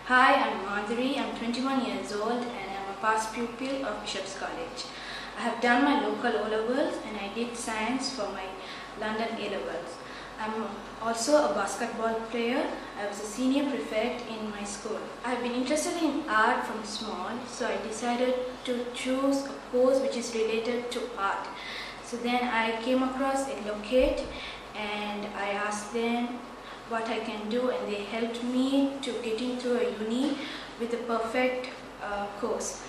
Hi, I'm Madhuri. I'm 21 years old and I'm a past pupil of Bishop's College. I have done my local O-levels and I did science for my London A-levels. I'm also a basketball player. I was a senior prefect in my school. I've been interested in art from small, so I decided to choose a course which is related to art. So then I came across Locate and I asked them what I can do, and they helped me to get into a uni with a perfect course.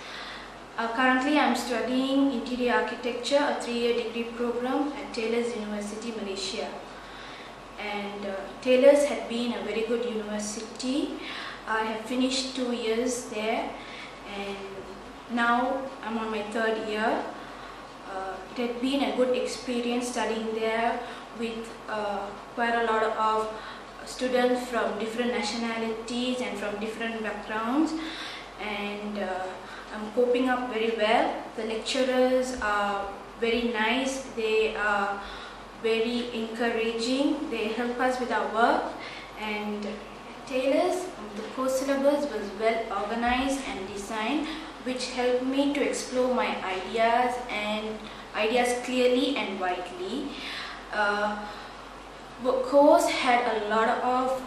Currently I'm studying interior architecture, a 3-year degree program at Taylor's University, Malaysia. And Taylor's had been a very good university. I have finished 2 years there and now I'm on my 3rd year. It had been a good experience studying there with quite a lot of students from different nationalities and from different backgrounds, and I'm coping up very well. The lecturers are very nice, they are very encouraging, they help us with our work, and Taylor's, the course syllabus was well organized and designed, which helped me to explore my ideas clearly and widely. The course had a lot of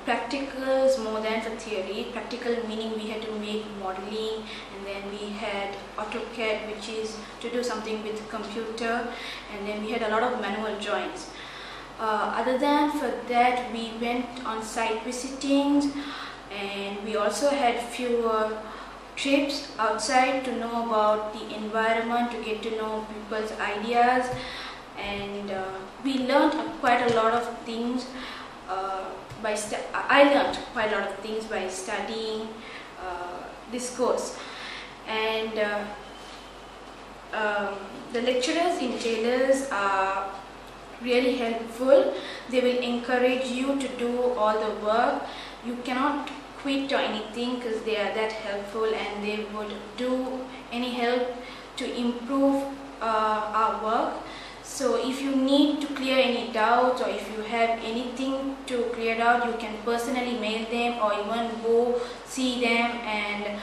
practicals more than the theory. Practical meaning we had to make modeling, and then we had AutoCAD, which is to do something with computer, and then we had a lot of manual drawings. Other than for that, we went on site visitings, and we also had fewer trips outside to know about the environment, to get to know people's ideas, and we learned quite a lot of things I learned quite a lot of things by studying this course. And the lecturers in Taylor's are really helpful. They will encourage you to do all the work. You cannot quit or anything because they are that helpful, and they would do any help to improve our work. So if you need to clear any doubts, or if you have anything to clear out, you can personally mail them or even go see them and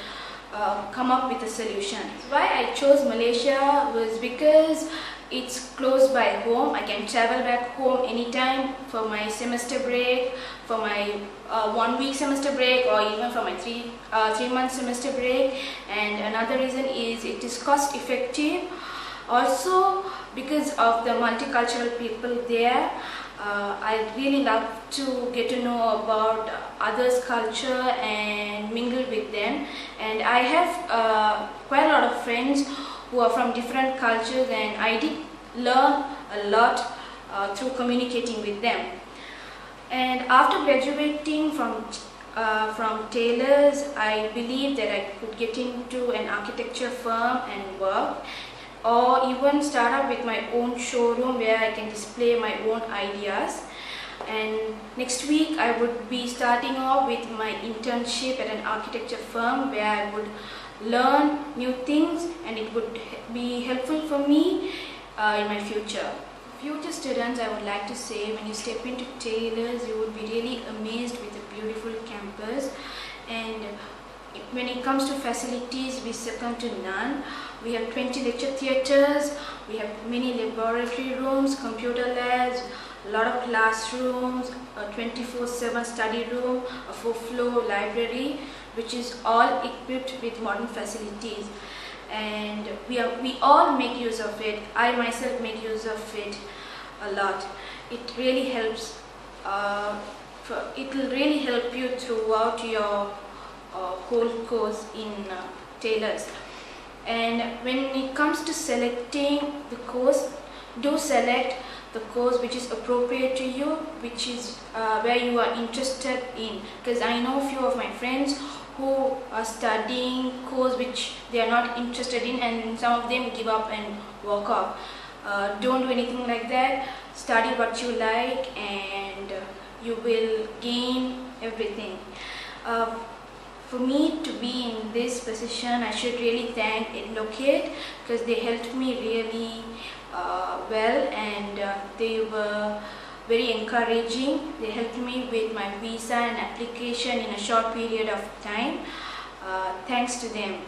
come up with a solution. Why I chose Malaysia was because it's close by home. I can travel back home anytime for my semester break, for my 1-week semester break, or even for my 3-month semester break. And another reason is it is cost effective. Also, because of the multicultural people there, I really love to get to know about others' culture and mingle with them. And I have quite a lot of friends who are from different cultures, and I did learn a lot through communicating with them. And after graduating from Taylor's, I believe that I could get into an architecture firm and work, or even start up with my own showroom where I can display my own ideas. And next week I would be starting off with my internship at an architecture firm where I would learn new things, and it would be helpful for me in my future. Future students, I would like to say, when you step into Taylor's, you would be really amazed with the beautiful campus. And when it comes to facilities, we second to none. We have 20 lecture theatres, we have many laboratory rooms, computer labs, a lot of classrooms, a 24/7 study room, a 4-floor library, which is all equipped with modern facilities. And we all make use of it. I myself make use of it a lot. It really helps. It will really help you throughout your whole course in Taylor's. And when it comes to selecting the course, do select the course which is appropriate to you, which is where you are interested in. Because I know a few of my friends who are studying course which they are not interested in, and some of them give up and walk off. Don't do anything like that. Study what you like, and you will gain everything. For me to be in this position, I should really thank Locate, because they helped me really well, and they were very encouraging. They helped me with my visa and application in a short period of time. Thanks to them.